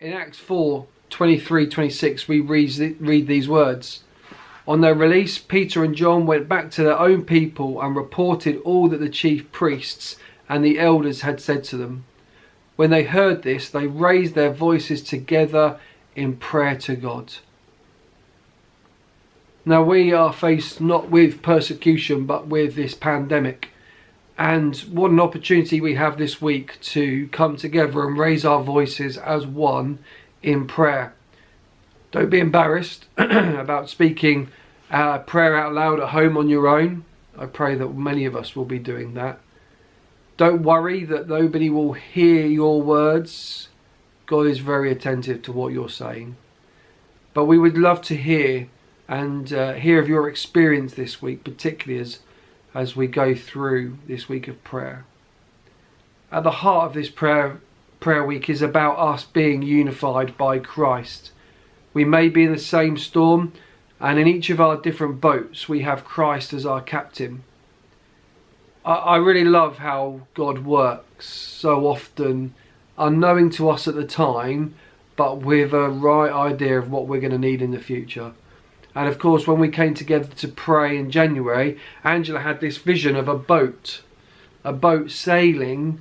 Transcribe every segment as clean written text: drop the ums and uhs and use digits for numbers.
In Acts 4:23-26, we read these words. On their release, Peter and John went back to their own people and reported all that the chief priests and the elders had said to them. When they heard this, they raised their voices together in prayer to God. Now we are faced not with persecution but with this pandemic. And what an opportunity we have this week to come together and raise our voices as one in prayer. Don't be embarrassed about speaking prayer out loud at home on your own. I pray that many of us will be doing that. Don't worry that nobody will hear your words. God is very attentive to what you're saying. But we would love to hear of your experience this week, particularly as we go through this week of prayer. At the heart of this prayer week is about us being unified by Christ. We may be in the same storm, and in each of our different boats we have Christ as our captain. I really love how God works so often, unknowing to us at the time, but with a right idea of what we're going to need in the future. And of course, when we came together to pray in January, Angela had this vision of a boat sailing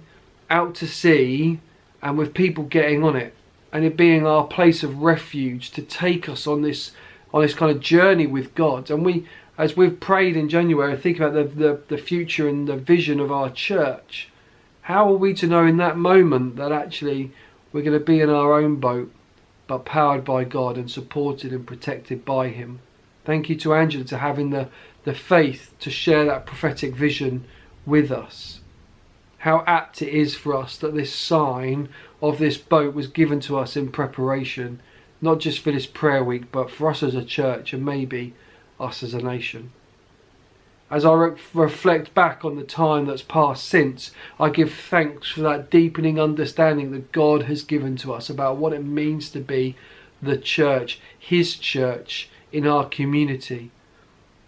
out to sea and with people getting on it, and it being our place of refuge to take us on this kind of journey with God. And as we've prayed in January, think about the future and the vision of our church. How are we to know in that moment that actually we're going to be in our own boat, but powered by God and supported and protected by Him? Thank you to Angela for having the faith to share that prophetic vision with us. How apt it is for us that this sign of this boat was given to us in preparation, not just for this prayer week, but for us as a church and maybe us as a nation. As I reflect back on the time that's passed since, I give thanks for that deepening understanding that God has given to us about what it means to be the church, His church in our community.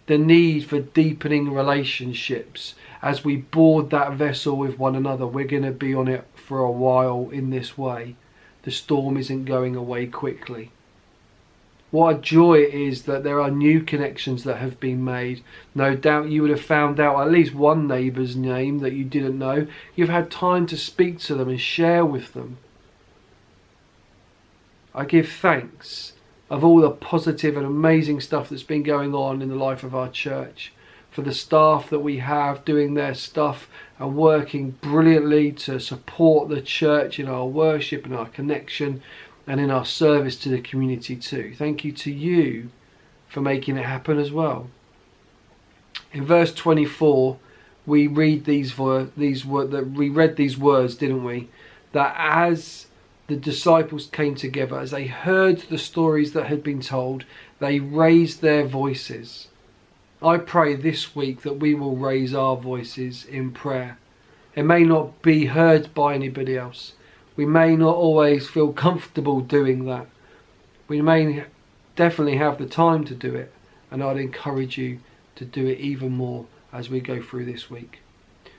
The need for deepening relationships. As we board that vessel with one another, we're going to be on it for a while in this way. The storm isn't going away quickly. What a joy it is that there are new connections that have been made. No doubt you would have found out at least one neighbour's name that you didn't know. You've had time to speak to them and share with them. I give thanks of all the positive and amazing stuff that's been going on in the life of our church. For the staff that we have doing their stuff and working brilliantly to support the church in our worship and our connection and in our service to the community too. Thank you to you for making it happen as well. In verse 24, we read these words, didn't we? That as the disciples came together, as they heard the stories that had been told, they raised their voices. I pray this week that we will raise our voices in prayer. It may not be heard by anybody else. We may not always feel comfortable doing that. We may definitely have the time to do it, and I'd encourage you to do it even more as we go through this week.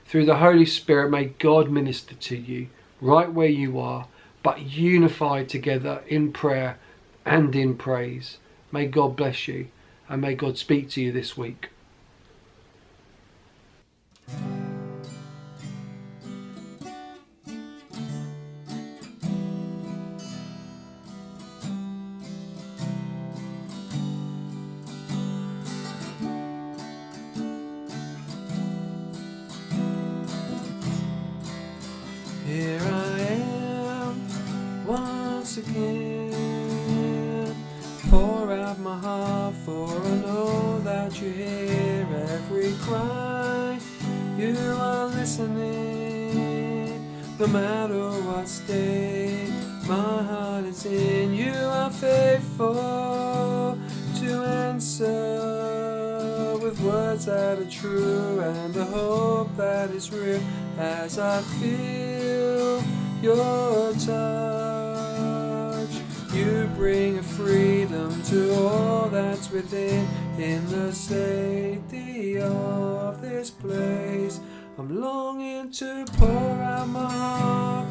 Through the Holy Spirit, may God minister to you right where you are, but unified together in prayer and in praise. May God bless you, and may God speak to you this week. Here I am once again, pour out my heart, for I know that you hear every cry. You are listening, no matter what state my heart is in. You are faithful to answer with words that are true and a hope that is real. As I feel your touch, you bring a freedom to all that's within. In the safety of this place, I'm longing to pour out my heart,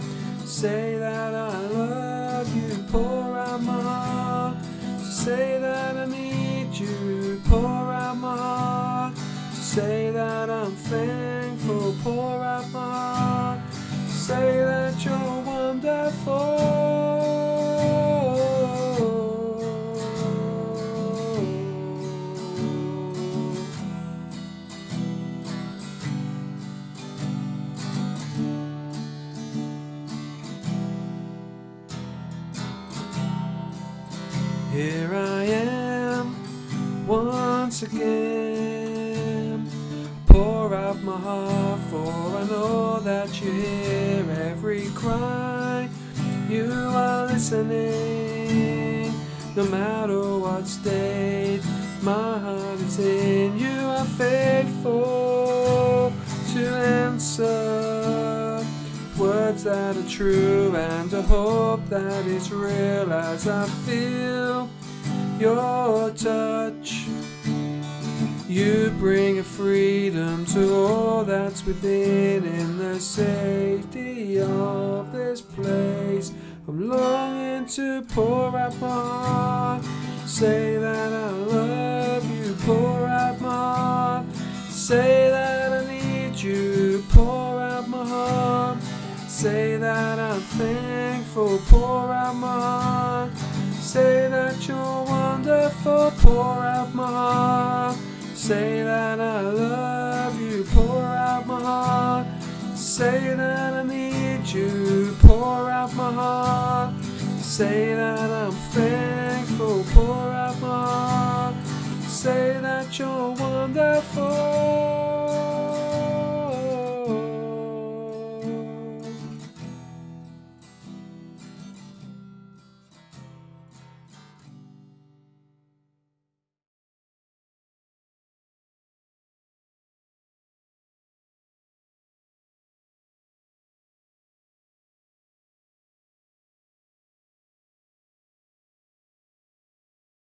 say that I love you. pour out my heart. To say that I need you, pour out my heart. To say that I'm thankful, pour out my heart. To say that you're wonderful. Here I am, once again. Pour out my heart, for I know that you hear every cry. You are listening, no matter what state my heart is in. You are faithful to answer words that are true and a hope that is real as I feel your touch. You bring a freedom to all that's within. In the safety of this place, I'm longing to pour out my heart. Say that I love you, pour out my heart. Say that I need you, pour out my heart. Say that I'm thankful, pour out my heart. Say that you're wonderful, pour out my heart. Say that I love you, pour out my heart. Say that I need you, pour out my heart. Say that I'm thankful, pour out my heart. Say that you're wonderful.